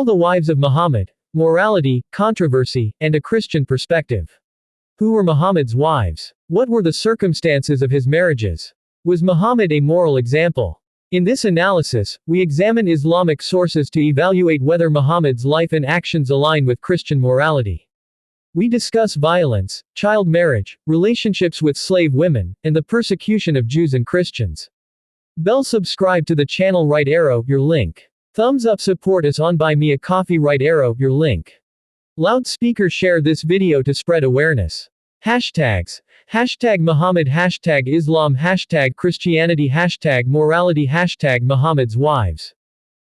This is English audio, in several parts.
All the Wives of Muhammad, Morality, Controversy, and a Christian Perspective. Who were Muhammad's wives? What were the circumstances of his marriages? Was Muhammad a moral example? In this analysis, we examine Islamic sources to evaluate whether Muhammad's life and actions align with Christian morality. We discuss violence, child marriage, relationships with slave women, and the persecution of Jews and Christians. Bell subscribe to the channel, right arrow, your link. Thumbs up support us on Buy Me a Coffee, right arrow, your link. Loudspeaker share this video to spread awareness. Hashtags. Hashtag Muhammad, hashtag Islam, hashtag Christianity, hashtag morality, hashtag Muhammad's wives.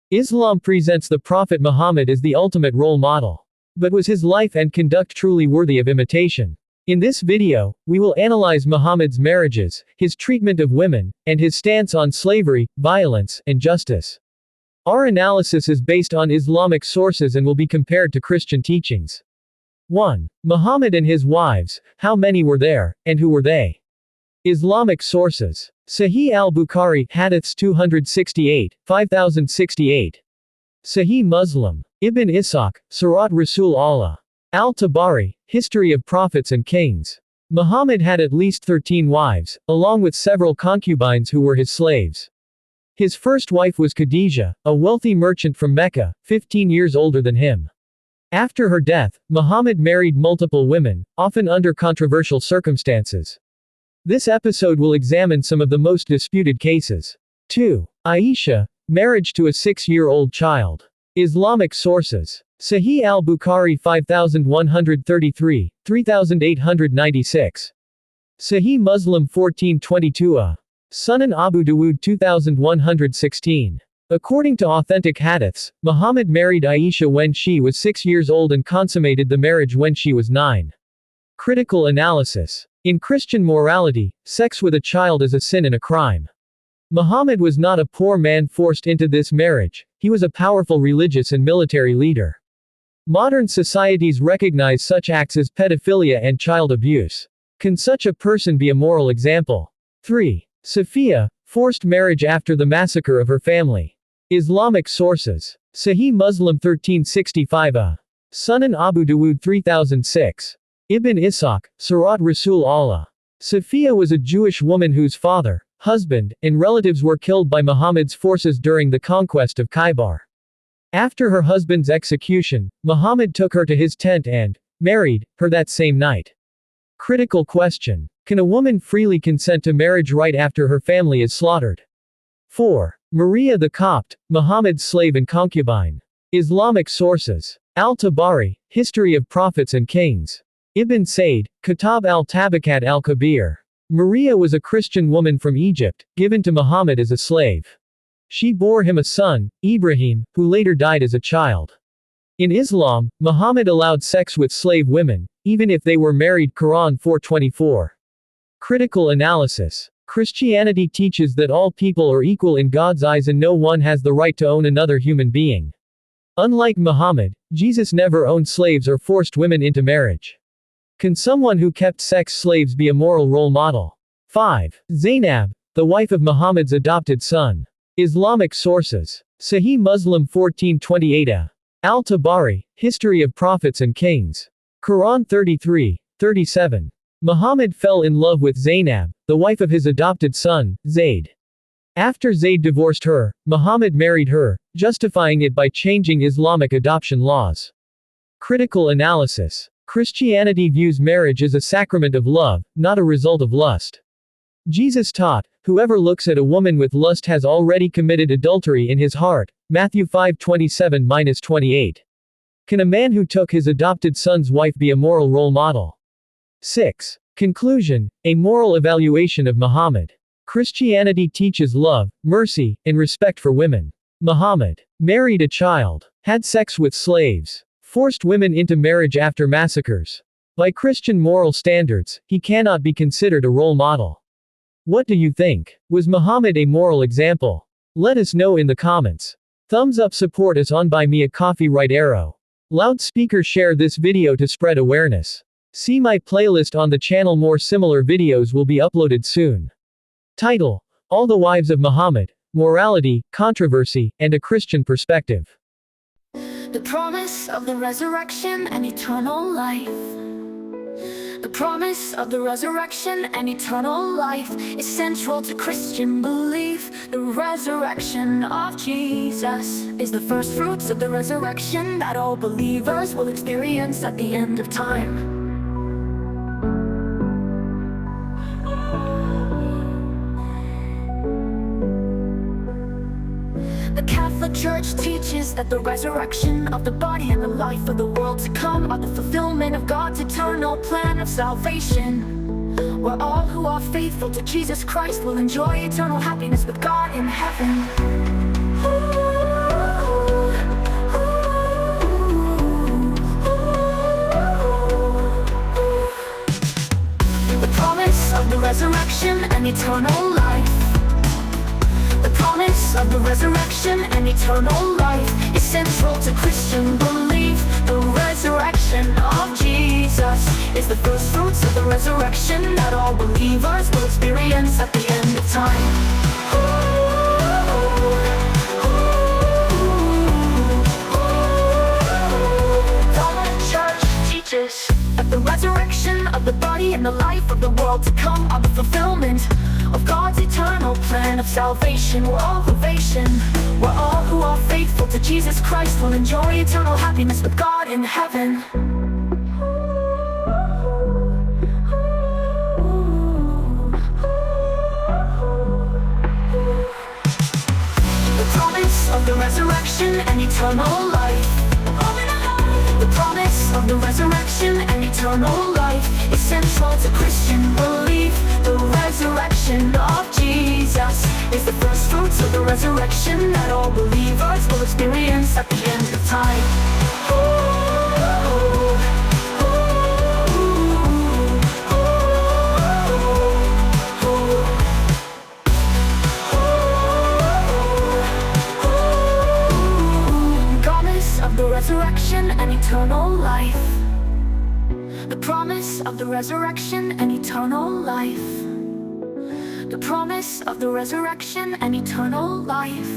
Islam presents the Prophet Muhammad as the ultimate role model. But was his life and conduct truly worthy of imitation? In this video, we will analyze Muhammad's marriages, his treatment of women, and his stance on slavery, violence, and justice. Our analysis is based on Islamic sources and will be compared to Christian teachings. 1. Muhammad and his wives, how many were there, and who were they? Islamic sources. Sahih al-Bukhari, Hadiths 268, 5068. Sahih Muslim. Ibn Ishaq, Sirat Rasul Allah. Al-Tabari, History of Prophets and Kings. Muhammad had at least 13 wives, along with several concubines who were his slaves. His first wife was Khadijah, a wealthy merchant from Mecca, 15 years older than him. After her death, Muhammad married multiple women, often under controversial circumstances. This episode will examine some of the most disputed cases. 2. Aisha, marriage to a 6-year-old child. Islamic sources. Sahih al-Bukhari 5133, 3896. Sahih Muslim 1422a. Sunan Abu Dawud 2116. According to authentic hadiths, Muhammad married Aisha when she was 6 years old and consummated the marriage when she was 9. Critical analysis. In Christian morality, sex with a child is a sin and a crime. Muhammad was not a poor man forced into this marriage, he was a powerful religious and military leader. Modern societies recognize such acts as pedophilia and child abuse. Can such a person be a moral example? 3. Safiya, forced marriage after the massacre of her family. Islamic sources. Sahih Muslim 1365a. Sunan Abu Dawud 3006. Ibn Ishaq, Sirat Rasul Allah. Safiya was a Jewish woman whose father, husband, and relatives were killed by Muhammad's forces during the conquest of Khaybar. After her husband's execution, Muhammad took her to his tent and married her that same night. Critical question. Can a woman freely consent to marriage right after her family is slaughtered? 4. Maria the Copt, Muhammad's slave and concubine. Islamic sources. Al-Tabari, History of Prophets and Kings. Ibn Said, Kitab al-Tabakat al-Kabir. Maria was a Christian woman from Egypt, given to Muhammad as a slave. She bore him a son, Ibrahim, who later died as a child. In Islam, Muhammad allowed sex with slave women, even if they were married. Quran 4:24. Critical analysis. Christianity teaches that all people are equal in God's eyes and no one has the right to own another human being. Unlike Muhammad, Jesus never owned slaves or forced women into marriage. Can someone who kept sex slaves be a moral role model? 5. Zainab, the wife of Muhammad's adopted son. Islamic sources. Sahih Muslim 1428a. Al-Tabari, History of Prophets and Kings. Quran 33:37. Muhammad fell in love with Zainab, the wife of his adopted son, Zayd. After Zayd divorced her, Muhammad married her, justifying it by changing Islamic adoption laws. Critical analysis. Christianity views marriage as a sacrament of love, not a result of lust. Jesus taught, whoever looks at a woman with lust has already committed adultery in his heart. Matthew 5:27-28. Can a man who took his adopted son's wife be a moral role model? 6. Conclusion. A moral evaluation of Muhammad. Christianity teaches love, mercy, and respect for women. Muhammad married a child, had sex with slaves, forced women into marriage after massacres. By Christian moral standards, he cannot be considered a role model. What do you think? Was Muhammad a moral example? Let us know in the comments. Thumbs up support us on Buy Me a Coffee, right arrow. Loudspeaker share this video to spread awareness. See my playlist on the channel. More similar videos will be uploaded soon. Title: All the Wives of Muhammad, Morality, Controversy, and a Christian Perspective. The promise of the resurrection and eternal life. The promise of the resurrection and eternal life is central to Christian belief. The resurrection of Jesus is the first fruits of the resurrection that all believers will experience at the end of time. The Catholic Church teaches that the resurrection of the body and the life of the world to come are the fulfillment of God's eternal plan of salvation, where all who are faithful to Jesus Christ will enjoy eternal happiness with God in heaven. The promise of the resurrection and eternal life. The promise of the resurrection and eternal life is central to Christian belief. The resurrection of Jesus is the first fruits of the resurrection that all believers will experience at the end of time. The Church teaches that the resurrection of the body and the life of the world to come are the fulfillment of God's eternal plan of salvation, where all who are faithful to Jesus Christ will enjoy eternal happiness with God in heaven. The promise of the resurrection and eternal life. The promise of the resurrection and eternal life is central to Christian belief. The resurrection of Jesus is the first fruits of the resurrection that all believers will experience at the end of time. The resurrection and eternal life. The promise of the resurrection and eternal life. The promise of the resurrection and eternal life.